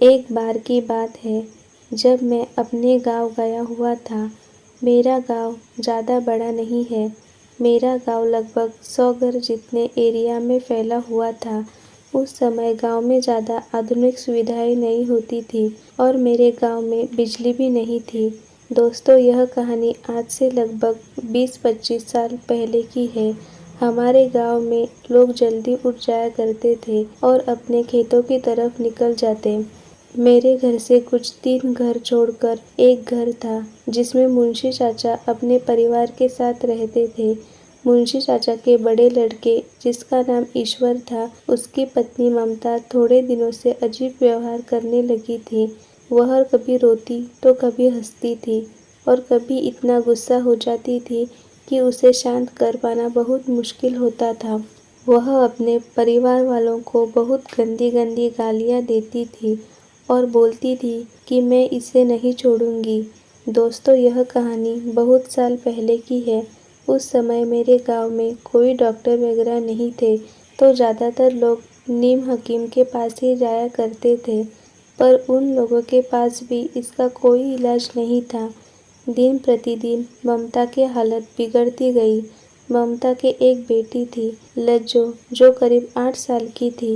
एक बार की बात है, जब मैं अपने गांव गया हुआ था। मेरा गांव ज़्यादा बड़ा नहीं है। मेरा गांव लगभग 100 घर जितने एरिया में फैला हुआ था। उस समय गांव में ज़्यादा आधुनिक सुविधाएं नहीं होती थी और मेरे गांव में बिजली भी नहीं थी। दोस्तों, यह कहानी आज से लगभग 20-25 साल पहले की है। हमारे गांव में लोग जल्दी उठ जाया करते थे और अपने खेतों की तरफ निकल जाते। मेरे घर से कुछ 3 घर छोड़कर एक घर था जिसमें मुंशी चाचा अपने परिवार के साथ रहते थे। मुंशी चाचा के बड़े लड़के, जिसका नाम ईश्वर था, उसकी पत्नी ममता थोड़े दिनों से अजीब व्यवहार करने लगी थी। वह कभी रोती तो कभी हंसती थी और कभी इतना गुस्सा हो जाती थी कि उसे शांत कर पाना बहुत मुश्किल होता था। वह अपने परिवार वालों को बहुत गंदी गंदी गालियाँ देती थी और बोलती थी कि मैं इसे नहीं छोड़ूंगी। दोस्तों, यह कहानी बहुत साल पहले की है। उस समय मेरे गांव में कोई डॉक्टर वगैरह नहीं थे, तो ज़्यादातर लोग नीम हकीम के पास ही जाया करते थे। पर उन लोगों के पास भी इसका कोई इलाज नहीं था। दिन प्रतिदिन ममता की हालत बिगड़ती गई। ममता के एक बेटी थी, लज्जो, जो करीब 8 साल की थी।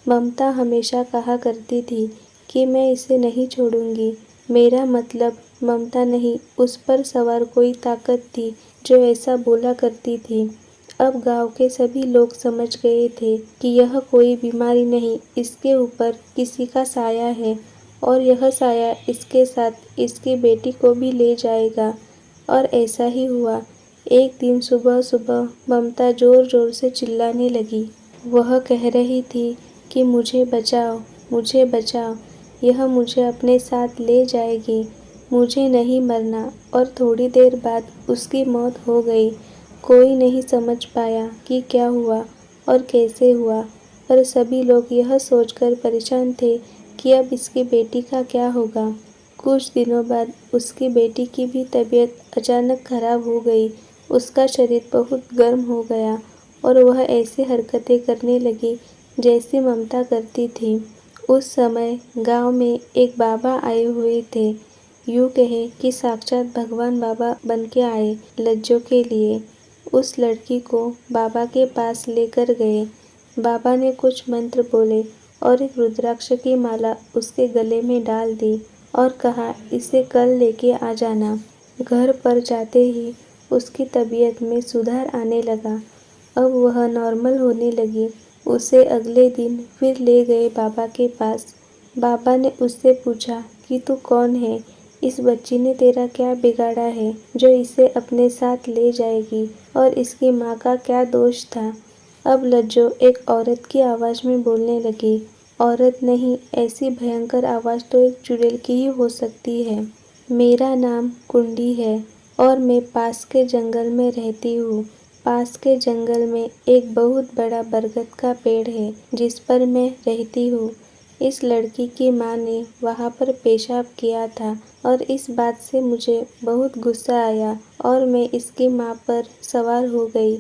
ममता हमेशा कहा करती थी कि मैं इसे नहीं छोड़ूंगी। मेरा मतलब ममता नहीं, उस पर सवार कोई ताकत थी जो ऐसा बोला करती थी। अब गांव के सभी लोग समझ गए थे कि यह कोई बीमारी नहीं, इसके ऊपर किसी का साया है और यह साया इसके साथ इसकी बेटी को भी ले जाएगा। और ऐसा ही हुआ। एक दिन सुबह सुबह ममता जोर जोर से चिल्लाने लगी। वह कह रही थी कि मुझे बचाओ, मुझे बचाओ, यह मुझे अपने साथ ले जाएगी, मुझे नहीं मरना। और थोड़ी देर बाद उसकी मौत हो गई। कोई नहीं समझ पाया कि क्या हुआ और कैसे हुआ, पर सभी लोग यह सोचकर परेशान थे कि अब इसकी बेटी का क्या होगा। कुछ दिनों बाद उसकी बेटी की भी तबीयत अचानक खराब हो गई। उसका शरीर बहुत गर्म हो गया और वह ऐसी हरकतें करने लगी जैसी ममता करती थी। उस समय गांव में एक बाबा आए हुए थे। यूँ कहे कि साक्षात भगवान बाबा बनके आए लज्जो के लिए। उस लड़की को बाबा के पास लेकर गए। बाबा ने कुछ मंत्र बोले और एक रुद्राक्ष की माला उसके गले में डाल दी और कहा, इसे कल लेके आ जाना। घर पर जाते ही उसकी तबीयत में सुधार आने लगा। अब वह नॉर्मल होने लगी। उसे अगले दिन फिर ले गए बाबा के पास। बाबा ने उससे पूछा कि तू कौन है? इस बच्ची ने तेरा क्या बिगाड़ा है जो इसे अपने साथ ले जाएगी, और इसकी माँ का क्या दोष था? अब लज्जो एक औरत की आवाज़ में बोलने लगी। औरत नहीं, ऐसी भयंकर आवाज़ तो एक चुड़ैल की ही हो सकती है। मेरा नाम कुंडी है और मैं पास के जंगल में रहती हूँ। पास के जंगल में एक बहुत बड़ा बरगद का पेड़ है जिस पर मैं रहती हूँ। इस लड़की की माँ ने वहाँ पर पेशाब किया था और इस बात से मुझे बहुत गुस्सा आया और मैं इसकी माँ पर सवार हो गई।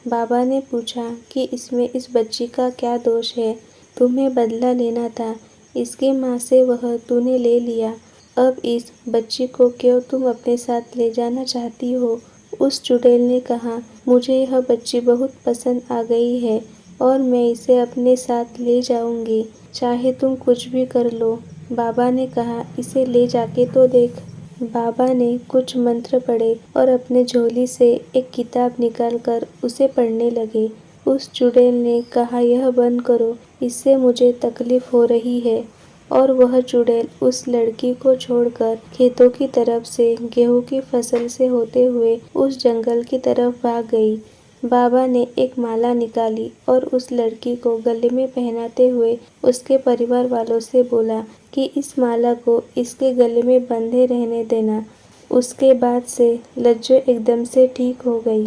बाबा ने पूछा कि इसमें इस बच्ची का क्या दोष है? तुम्हें बदला लेना था, इसकी माँ से वह तूने ले लिया। अब इस बच्ची को क्यों तुम अपने साथ ले जाना चाहती हो? उस चुड़ैल ने कहा, मुझे यह बच्ची बहुत पसंद आ गई है और मैं इसे अपने साथ ले जाऊंगी, चाहे तुम कुछ भी कर लो। बाबा ने कहा, इसे ले जाके तो देख। बाबा ने कुछ मंत्र पढ़े और अपने झोली से एक किताब निकालकर उसे पढ़ने लगे। उस चुड़ैल ने कहा, यह बंद करो, इससे मुझे तकलीफ हो रही है। और वह चुड़ैल उस लड़की को छोड़कर खेतों की तरफ से गेहूं की फसल से होते हुए उस जंगल की तरफ भाग गई। बाबा ने एक माला निकाली और उस लड़की को गले में पहनाते हुए उसके परिवार वालों से बोला कि इस माला को इसके गले में बंधे रहने देना। उसके बाद से लज्जो एकदम से ठीक हो गई।